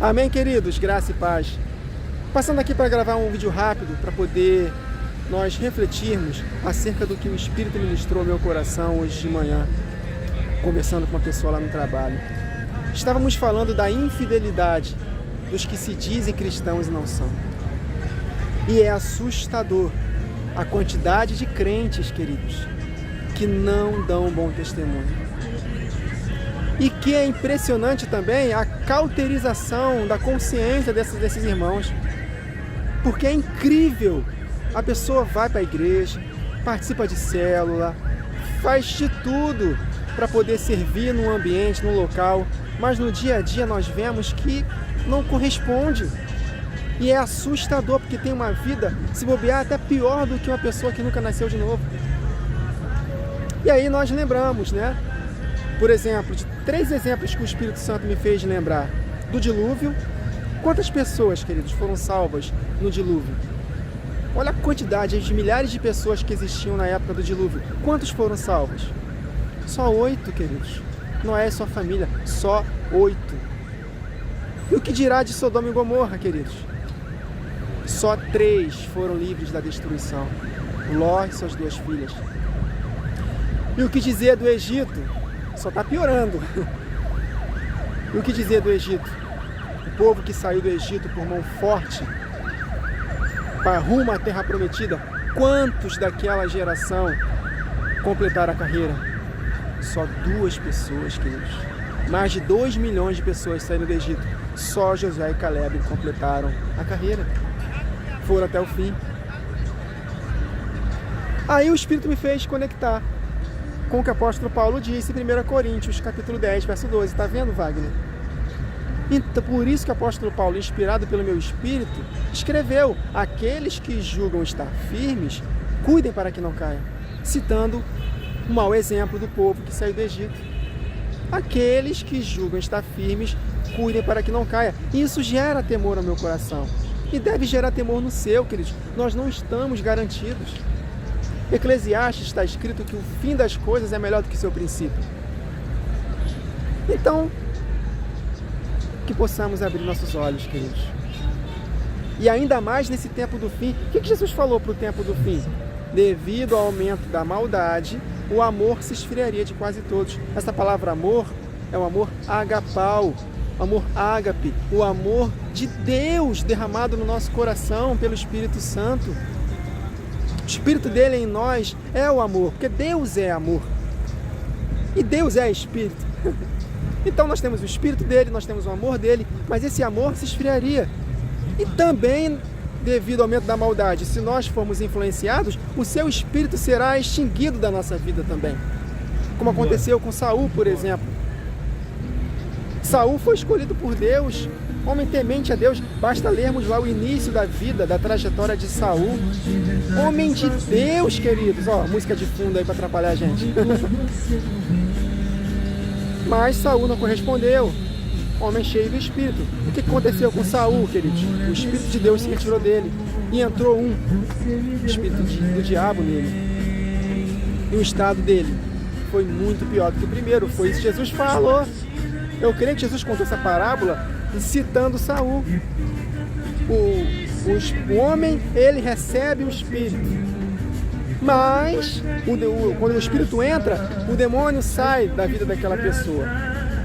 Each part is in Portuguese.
Amém, queridos? Graça e paz. Passando aqui para gravar um vídeo rápido para poder nós refletirmos acerca do que o Espírito ministrou ao meu coração hoje de manhã, conversando com uma pessoa lá no trabalho. Estávamos falando da infidelidade dos que se dizem cristãos e não são. E é assustador a quantidade de crentes, queridos, que não dão um bom testemunho. E que é impressionante também a cauterização da consciência desses irmãos. Porque é incrível. A pessoa vai para a igreja, participa de célula, faz de tudo para poder servir num ambiente, num local, mas no dia a dia nós vemos que não corresponde. E é assustador, porque tem uma vida, se bobear, até pior do que uma pessoa que nunca nasceu de novo. E aí nós lembramos, né? Por exemplo, de 3 exemplos que o Espírito Santo me fez lembrar. Do dilúvio. Quantas pessoas, queridos, foram salvas no dilúvio? Olha a quantidade de milhares de pessoas que existiam na época do dilúvio. Quantos foram salvos? Só 8, queridos. Noé e sua família, só 8. E o que dirá de Sodoma e Gomorra, queridos? Só 3 foram livres da destruição. Ló e suas 2 filhas. E o que dizer do Egito? Só está piorando. E o que dizer do Egito? O povo que saiu do Egito por mão forte para rumo à terra prometida, quantos daquela geração completaram a carreira? Só 2 pessoas, queridos. Mais de 2 milhões de pessoas saíram do Egito. Só Josué e Caleb completaram a carreira. Foram até o fim. Aí o Espírito me fez conectar com o que o apóstolo Paulo disse em 1 Coríntios, capítulo 10, verso 12. Está vendo, Wagner? Então, por isso que o apóstolo Paulo, inspirado pelo meu espírito, escreveu: aqueles que julgam estar firmes, cuidem para que não caiam. Citando o mau exemplo do povo que saiu do Egito. Aqueles que julgam estar firmes, cuidem para que não caia. Isso gera temor ao meu coração. E deve gerar temor no seu, queridos. Nós não estamos garantidos. Eclesiastes está escrito que o fim das coisas é melhor do que seu princípio. Então, que possamos abrir nossos olhos, queridos. E ainda mais nesse tempo do fim. O que Jesus falou para o tempo do fim? Devido ao aumento da maldade, o amor se esfriaria de quase todos. Essa palavra amor é o amor agapau, amor ágape, o amor de Deus derramado no nosso coração pelo Espírito Santo. O Espírito dele em nós é o amor, porque Deus é amor. E Deus é Espírito. Então nós temos o Espírito dele, nós temos o amor dele, mas esse amor se esfriaria. E também, devido ao aumento da maldade, se nós formos influenciados, o seu Espírito será extinguido da nossa vida também. Como aconteceu com Saul, por exemplo. Saul foi escolhido por Deus, homem temente a Deus. Basta lermos lá o início da vida, da trajetória de Saul. Homem de Deus, queridos. Ó, música de fundo aí para atrapalhar a gente. Mas Saul não correspondeu. Homem cheio do Espírito. O que aconteceu com Saul, queridos? O Espírito de Deus se retirou dele. E entrou o Espírito do diabo nele. E o estado dele foi muito pior do que o primeiro. Foi isso que Jesus falou. Eu creio que Jesus contou essa parábola citando Saul. O homem, ele recebe o Espírito. Mas, quando o Espírito entra, o demônio sai da vida daquela pessoa.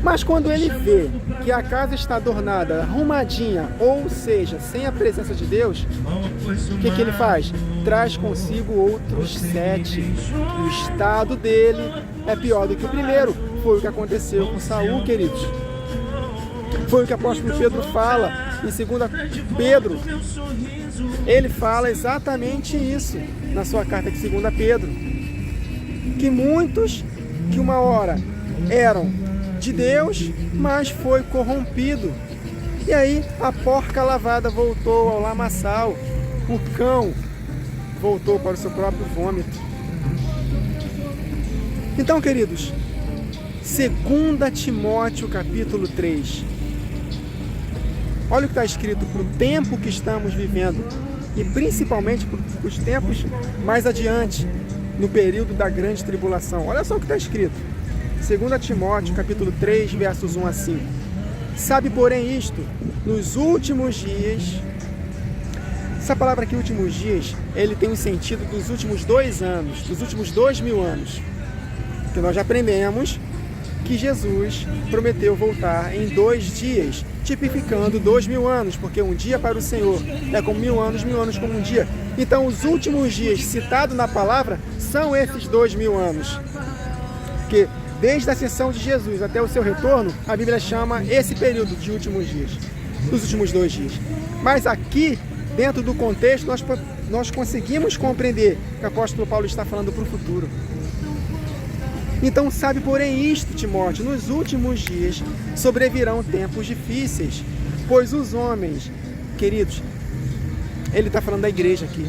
Mas quando ele vê que a casa está adornada, arrumadinha, ou seja, sem a presença de Deus, o que ele faz? Traz consigo outros 7. E o estado dele é pior do que o primeiro. Foi o que aconteceu com Saul, queridos. Foi o que o apóstolo Pedro fala em 2 Pedro. Ele fala exatamente isso na sua carta de 2 Pedro. Que muitos que uma hora eram de Deus, mas foi corrompido. E aí a porca lavada voltou ao lamaçal. O cão voltou para o seu próprio vômito. Então, queridos, 2 Timóteo capítulo 3. Olha o que está escrito para o tempo que estamos vivendo e principalmente para os tempos mais adiante, no período da grande tribulação. Olha só o que está escrito. 2 Timóteo capítulo 3, versos 1 a 5. Sabe, porém, isto, nos últimos dias. Essa palavra aqui, últimos dias, ele tem um sentido dos últimos 2 anos, dos últimos 2000 anos. Que nós já aprendemos que Jesus prometeu voltar em 2 dias, tipificando 2000 anos, porque um dia para o Senhor é como 1000 anos como um dia. Então, os últimos dias citados na palavra são esses 2000 anos. Porque desde a ascensão de Jesus até o seu retorno, a Bíblia chama esse período de últimos dias, dos últimos 2 dias. Mas aqui, dentro do contexto, nós conseguimos compreender que o apóstolo Paulo está falando para o futuro. Então, sabe, porém, isto, Timóteo, nos últimos dias sobrevirão tempos difíceis, pois os homens, queridos, ele está falando da igreja aqui,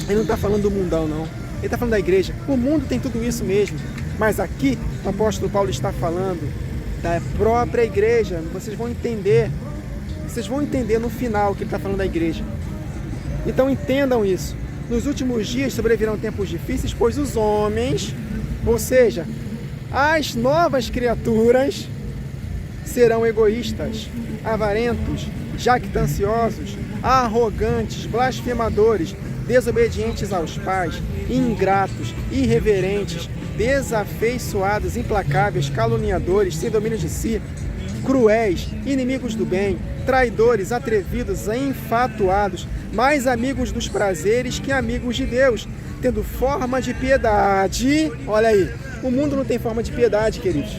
ele não está falando do mundão, não, ele está falando da igreja. O mundo tem tudo isso mesmo, mas aqui o apóstolo Paulo está falando da própria igreja. Vocês vão entender no final que ele está falando da igreja. Então entendam isso. Nos últimos dias sobrevirão tempos difíceis, pois os homens, ou seja, as novas criaturas, serão egoístas, avarentos, jactanciosos, arrogantes, blasfemadores, desobedientes aos pais, ingratos, irreverentes, desafeiçoados, implacáveis, caluniadores, sem domínio de si, cruéis, inimigos do bem, traidores, atrevidos, enfatuados, mais amigos dos prazeres que amigos de Deus, tendo forma de piedade. Olha aí, o mundo não tem forma de piedade, queridos.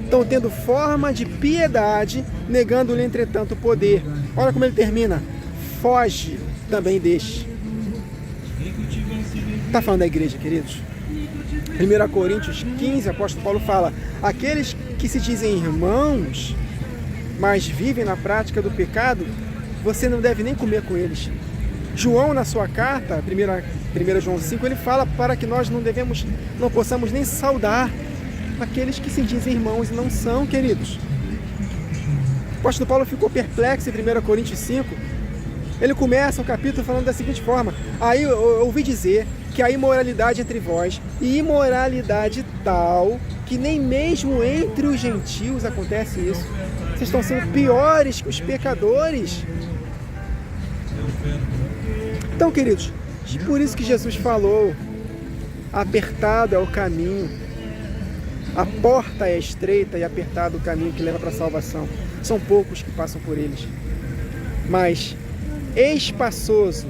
Então, tendo forma de piedade, negando-lhe, entretanto, o poder. Olha como ele termina. Foge também deste. Está falando da igreja, queridos. 1 Coríntios 15, o apóstolo Paulo fala: aqueles que se dizem irmãos, mas vivem na prática do pecado, você não deve nem comer com eles. João, na sua carta, 1 João 5, ele fala para que nós não possamos nem saudar aqueles que se dizem irmãos e não são, queridos. O apóstolo Paulo ficou perplexo em 1 Coríntios 5. Ele começa o capítulo falando da seguinte forma: aí eu ouvi dizer que há imoralidade entre vós, e imoralidade tal que nem mesmo entre os gentios acontece isso. Vocês estão sendo piores que os pecadores. Então, queridos, por isso que Jesus falou: apertado é o caminho, a porta é estreita e apertado o caminho que leva para a salvação. São poucos que passam por eles, mas espaçoso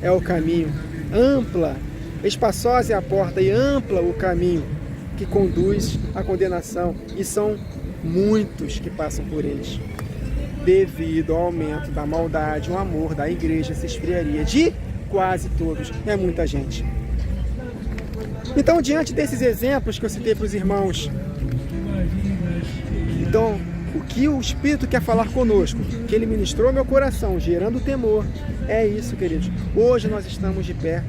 é o caminho, espaçosa é a porta e ampla o caminho que conduz à condenação, e são muitos que passam por eles. Devido ao aumento da maldade, o amor da igreja se esfriaria de quase todos. É muita gente. Então, diante desses exemplos que eu citei para os irmãos, então, o que o Espírito quer falar conosco, que Ele ministrou meu coração, gerando temor, é isso, queridos. Hoje nós estamos de pé,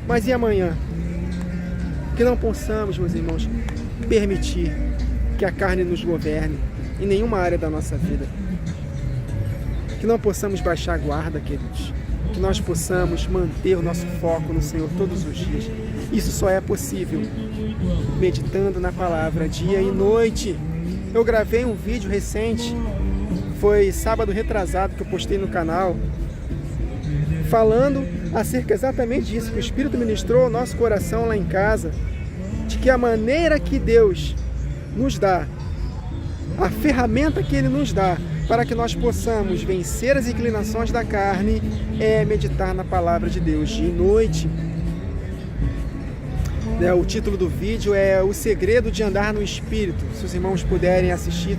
mas e amanhã? Que não possamos, meus irmãos, permitir que a carne nos governe em nenhuma área da nossa vida. Que não possamos baixar a guarda, queridos. Que nós possamos manter o nosso foco no Senhor todos os dias. Isso só é possível meditando na palavra dia e noite. Eu gravei um vídeo recente, foi sábado retrasado, que eu postei no canal, falando acerca exatamente disso, que o Espírito ministrou ao nosso coração lá em casa, de que a maneira que Deus nos dá, a ferramenta que Ele nos dá para que nós possamos vencer as inclinações da carne, é meditar na palavra de Deus dia e noite. O título do vídeo é O Segredo de Andar no Espírito. Se os irmãos puderem assistir,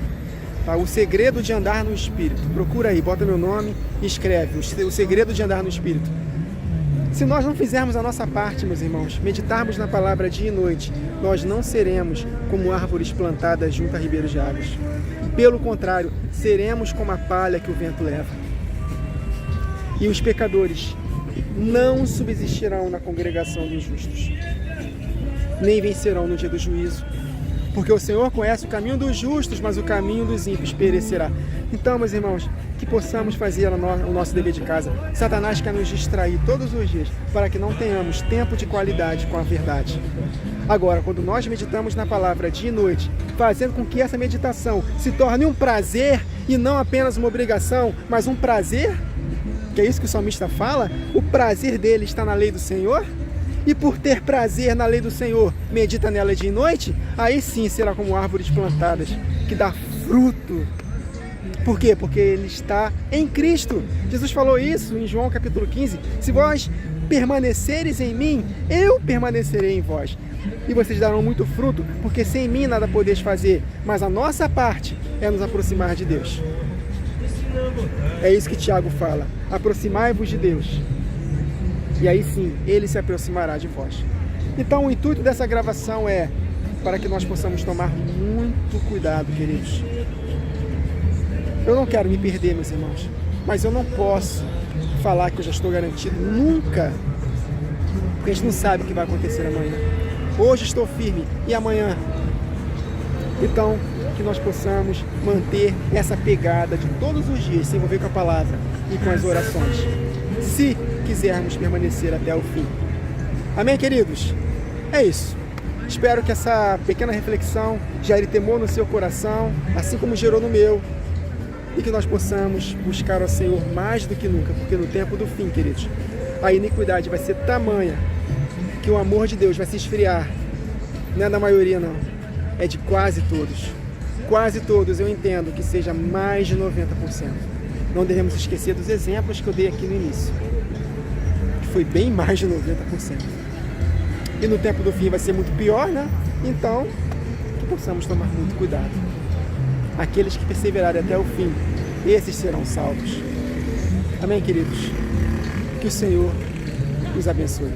tá? O Segredo de Andar no Espírito. Procura aí, bota meu nome e escreve O Segredo de Andar no Espírito. Se nós não fizermos a nossa parte, meus irmãos, meditarmos na palavra dia e noite, nós não seremos como árvores plantadas junto a ribeiros de águas. Pelo contrário, seremos como a palha que o vento leva. E os pecadores não subsistirão na congregação dos justos, nem vencerão no dia do juízo. Porque o Senhor conhece o caminho dos justos, mas o caminho dos ímpios perecerá. Então, meus irmãos, que possamos fazer o nosso dever de casa. Satanás quer nos distrair todos os dias para que não tenhamos tempo de qualidade com a verdade. Agora, quando nós meditamos na palavra dia e noite, fazendo com que essa meditação se torne um prazer e não apenas uma obrigação, mas um prazer, que é isso que o salmista fala, o prazer dele está na lei do Senhor, e por ter prazer na lei do Senhor, medita nela dia e noite, aí sim será como árvores plantadas, que dá fruto. Por quê? Porque ele está em Cristo. Jesus falou isso em João capítulo 15, se vós permaneceres em mim, eu permanecerei em vós. E vocês darão muito fruto, porque sem mim nada podeis fazer, mas a nossa parte é nos aproximar de Deus. É isso que Tiago fala, aproximai-vos de Deus. E aí sim, ele se aproximará de vós. Então o intuito dessa gravação é para que nós possamos tomar muito cuidado, queridos. Eu não quero me perder, meus irmãos, mas eu não posso falar que eu já estou garantido, nunca, porque a gente não sabe o que vai acontecer amanhã. Hoje estou firme, e amanhã? Então, que nós possamos manter essa pegada de todos os dias, se envolver com a palavra e com as orações, se quisermos permanecer até o fim. Amém, queridos? É isso. Espero que essa pequena reflexão gere temor no seu coração, assim como gerou no meu, e que nós possamos buscar ao Senhor mais do que nunca, porque no tempo do fim, queridos, a iniquidade vai ser tamanha que o amor de Deus vai se esfriar. Não é da maioria, não. É de quase todos. Quase todos, eu entendo que seja mais de 90%. Não devemos esquecer dos exemplos que eu dei aqui no início, que foi bem mais de 90%. E no tempo do fim vai ser muito pior, né? Então, que possamos tomar muito cuidado. Aqueles que perseverarem até o fim, esses serão salvos. Amém, queridos? Que o Senhor nos abençoe.